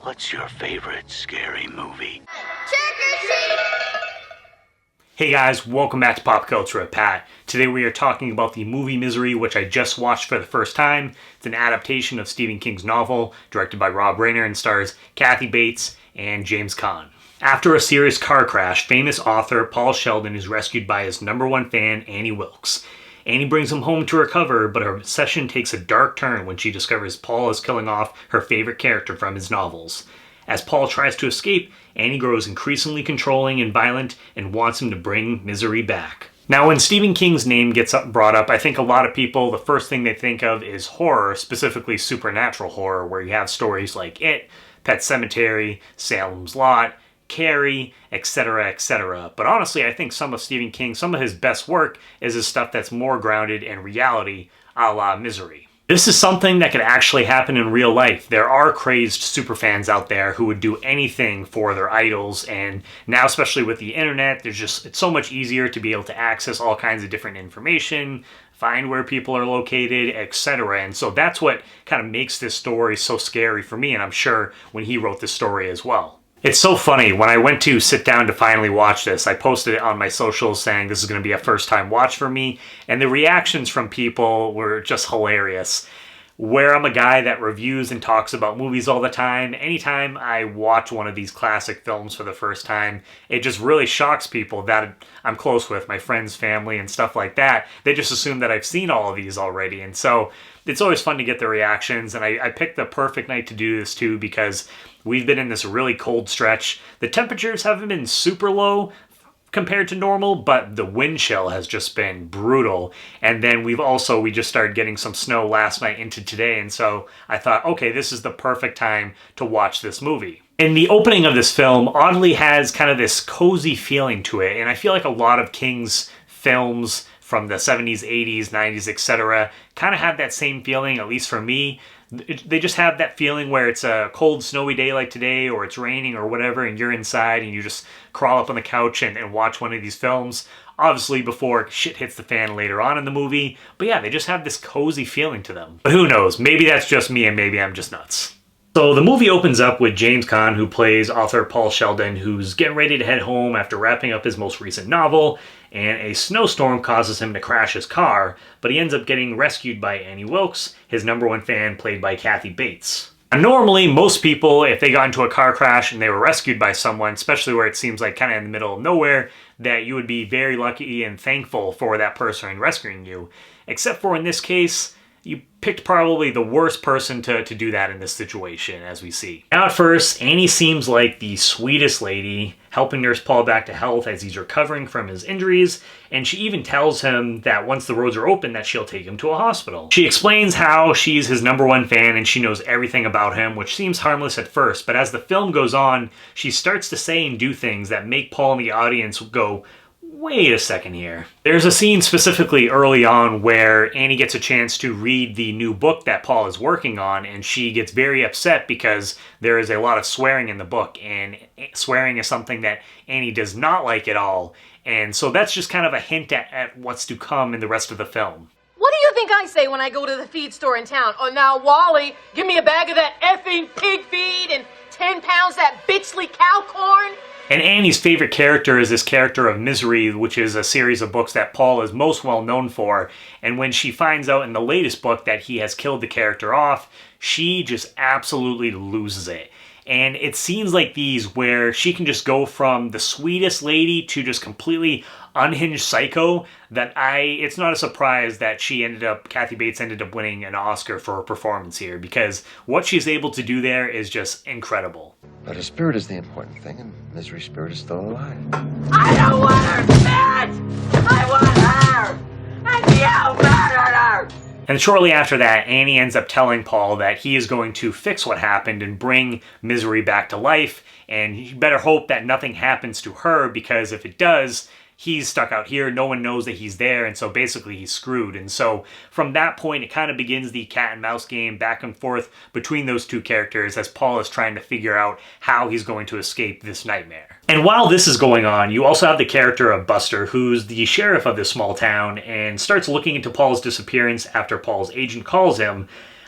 What's your favorite scary movie? Hey guys, welcome back to Pop Culture with Pat. Today we are talking about the movie Misery, which I just watched for the first time. It's an adaptation of Stephen King's novel, directed by Rob Reiner, and stars Kathy Bates and James Caan. After a serious car crash, famous author Paul Sheldon is rescued by his #1 fan, Annie Wilkes. Annie brings him home to recover, but her obsession takes a dark turn when she discovers Paul is killing off her favorite character from his novels. As Paul tries to escape, Annie grows increasingly controlling and violent and wants him to bring Misery back. Now, when Stephen King's name gets brought up, I think a lot of people, the first thing they think of is horror, specifically supernatural horror, where you have stories like It, Pet Sematary, Salem's Lot, Carrie, etc., etc. But honestly, I think some of Stephen King, some of his best work is his stuff that's more grounded in reality, a la Misery. This is something that could actually happen in real life. There are crazed superfans out there who would do anything for their idols, and now, especially with the internet, it's so much easier to be able to access all kinds of different information, find where people are located, etc. And so that's what kind of makes this story so scary for me, and I'm sure when he wrote this story as well. It's so funny, when I went to sit down to finally watch this, I posted it on my socials saying this is going to be a first time watch for me, and the reactions from people were just hilarious. Where I'm a guy that reviews and talks about movies all the time, anytime I watch one of these classic films for the first time, it just really shocks people that I'm close with, my friends, family, and stuff like that. They just assume that I've seen all of these already, and so it's always fun to get the reactions, and I picked the perfect night to do this too because we've been in this really cold stretch. The temperatures haven't been super low compared to normal, but the wind chill has just been brutal. And then we just started getting some snow last night into today, and so I thought, okay, this is the perfect time to watch this movie. And the opening of this film oddly has kind of this cozy feeling to it, and I feel like a lot of King's films from the 70s, 80s, 90s, etc. kind of have that same feeling, at least for me. They just have that feeling where it's a cold, snowy day like today, or it's raining or whatever, and you're inside and you just crawl up on the couch and watch one of these films. Obviously before shit hits the fan later on in the movie. But yeah, they just have this cozy feeling to them. But who knows, maybe that's just me and maybe I'm just nuts. So the movie opens up with James Caan, who plays author Paul Sheldon, who's getting ready to head home after wrapping up his most recent novel, and a snowstorm causes him to crash his car, but he ends up getting rescued by Annie Wilkes, his #1 fan, played by Kathy Bates. Now, normally, most people, if they got into a car crash and they were rescued by someone, especially where it seems like kind of in the middle of nowhere, that you would be very lucky and thankful for that person rescuing you. Except for in this case, you picked probably the worst person to do that in this situation, as we see. Now at first, Annie seems like the sweetest lady, helping nurse Paul back to health as he's recovering from his injuries, and she even tells him that once the roads are open that she'll take him to a hospital. She explains how she's his #1 fan and she knows everything about him, which seems harmless at first, but as the film goes on, she starts to say and do things that make Paul and the audience go, wait a second here. There's a scene specifically early on where Annie gets a chance to read the new book that Paul is working on, and she gets very upset because there is a lot of swearing in the book, and swearing is something that Annie does not like at all. And so that's just kind of a hint at what's to come in the rest of the film. What do you think I say when I go to the feed store in town? Oh, now, Wally, give me a bag of that effing pig feed and 10 pounds that bitchly cow corn. And Annie's favorite character is this character of Misery, which is a series of books that Paul is most well known for. And when she finds out in the latest book that he has killed the character off, she just absolutely loses it. And it's scenes like these where she can just go from the sweetest lady to just completely unhinged psycho that it's not a surprise that Kathy Bates ended up winning an Oscar for her performance here, because what she's able to do there is just incredible. But her spirit is the important thing, and Misery's spirit is still alive. I don't want her bitch! I want her! And you murdered her! And shortly after that, Annie ends up telling Paul that he is going to fix what happened and bring Misery back to life, and you better hope that nothing happens to her, because if it does, he's stuck out here, no one knows that he's there, and so basically he's screwed. And so from that point, it kind of begins the cat and mouse game back and forth between those two characters as Paul is trying to figure out how he's going to escape this nightmare. And while this is going on, you also have the character of Buster, who's the sheriff of this small town, and starts looking into Paul's disappearance after Paul's agent calls him.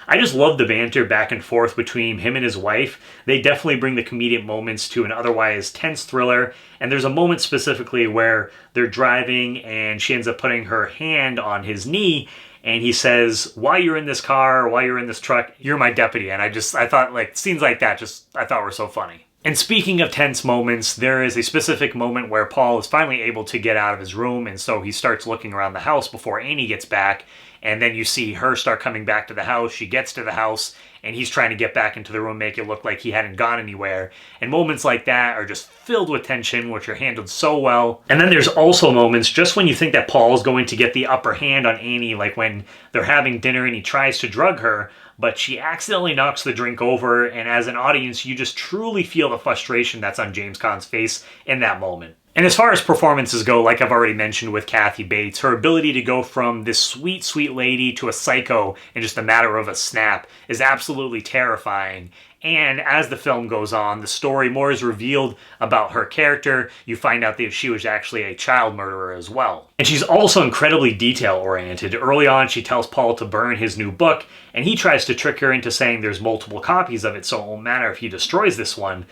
I just love the banter back and forth between him and his wife. They definitely bring the comedic moments to an otherwise tense thriller. And there's a moment specifically where they're driving and she ends up putting her hand on his knee. And he says, while you're in this car, while you're in this truck, you're my deputy. And I thought like scenes like that I thought were so funny. And speaking of tense moments, there is a specific moment where Paul is finally able to get out of his room, and so he starts looking around the house before Annie gets back, and then you see her start coming back to the house. She gets to the house, and he's trying to get back into the room, make it look like he hadn't gone anywhere. And moments like that are just filled with tension, which are handled so well. And then there's also moments just when you think that Paul is going to get the upper hand on Annie, like when they're having dinner and he tries to drug her, but she accidentally knocks the drink over, and as an audience, you just truly feel the frustration that's on James Caan's face in that moment. And as far as performances go, like I've already mentioned with Kathy Bates, her ability to go from this sweet, sweet lady to a psycho in just a matter of a snap is absolutely terrifying. And as the film goes on, the story more is revealed about her character. You find out that she was actually a child murderer as well. And she's also incredibly detail-oriented. Early on, she tells Paul to burn his new book, and he tries to trick her into saying there's multiple copies of it, so it won't matter if he destroys this one.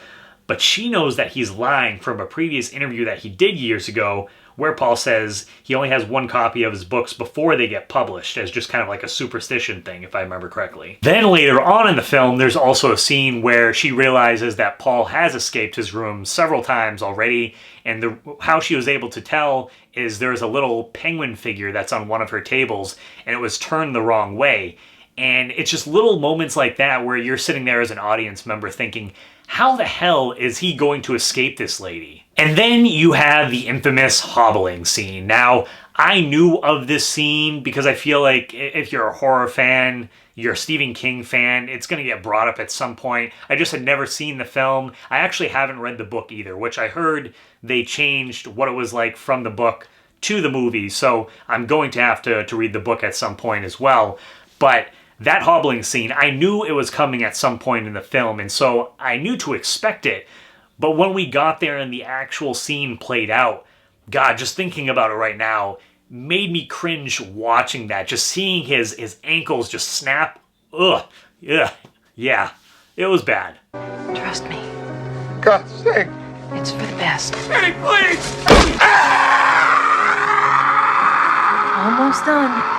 But she knows that he's lying from a previous interview that he did years ago, where Paul says he only has one copy of his books before they get published, as just kind of like a superstition thing, if I remember correctly. Then later on in the film, there's also a scene where she realizes that Paul has escaped his room several times already, and how she was able to tell is there's a little penguin figure that's on one of her tables, and it was turned the wrong way. And it's just little moments like that where you're sitting there as an audience member thinking, how the hell is he going to escape this lady? And then you have the infamous hobbling scene. Now, I knew of this scene because I feel like if you're a horror fan, you're a Stephen King fan, it's going to get brought up at some point. I just had never seen the film. I actually haven't read the book either, which I heard they changed what it was like from the book to the movie. So I'm going to have to read the book at some point as well. But that hobbling scene, I knew it was coming at some point in the film, and so I knew to expect it. But when we got there and the actual scene played out, God, just thinking about it right now, made me cringe watching that. Just seeing his ankles just snap. Ugh. Yeah. It was bad. Trust me. God's sake! It's for the best. Hey, please! Almost done.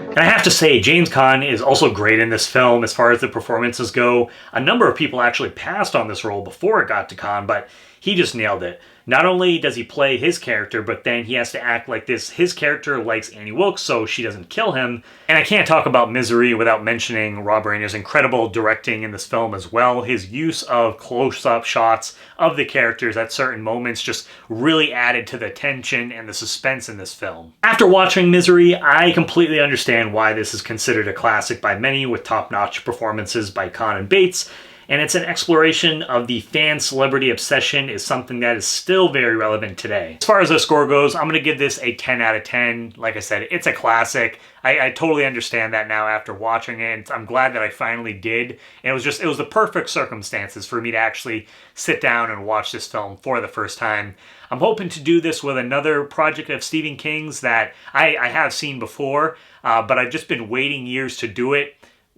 And I have to say, James Caan is also great in this film as far as the performances go. A number of people actually passed on this role before it got to Caan, but he just nailed it. Not only does he play his character, but then he has to act like this. His character likes Annie Wilkes, so she doesn't kill him. And I can't talk about Misery without mentioning Rob Reiner's incredible directing in this film as well. His use of close-up shots of the characters at certain moments just really added to the tension and the suspense in this film. After watching Misery, I completely understand why this is considered a classic by many, with top-notch performances by Caan and Bates. And it's an exploration of the fan-celebrity obsession is something that is still very relevant today. As far as the score goes, I'm going to give this a 10 out of 10. Like I said, it's a classic. I totally understand that now after watching it. I'm glad that I finally did. And it was the perfect circumstances for me to actually sit down and watch this film for the first time. I'm hoping to do this with another project of Stephen King's that I have seen before, but I've just been waiting years to do it.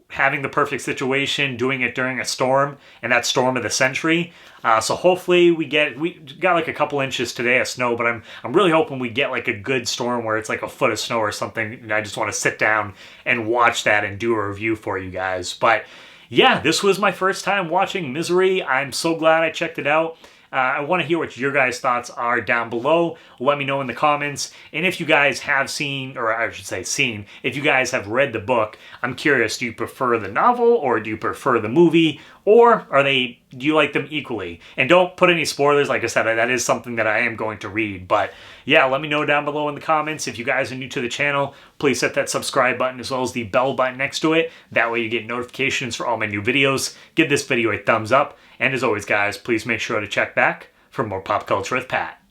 Having the perfect situation, doing it during a storm, and that storm of the century. So hopefully we got like a couple inches today of snow, but I'm really hoping we get like a good storm where it's like a foot of snow or something, and I just want to sit down and watch that and do a review for you guys. But yeah, this was my first time watching Misery. I'm so glad I checked it out. I want to hear what your guys' thoughts are down below. Let me know in the comments. And if you guys have seen, or I should say seen, if you guys have read the book, I'm curious, do you prefer the novel or do you prefer the movie? Or do you like them equally? And don't put any spoilers. Like I said, that is something that I am going to read. But yeah, let me know down below in the comments. If you guys are new to the channel, please hit that subscribe button as well as the bell button next to it. That way you get notifications for all my new videos. Give this video a thumbs up. And as always, guys, please make sure to check back for more Pop Culture with Pat.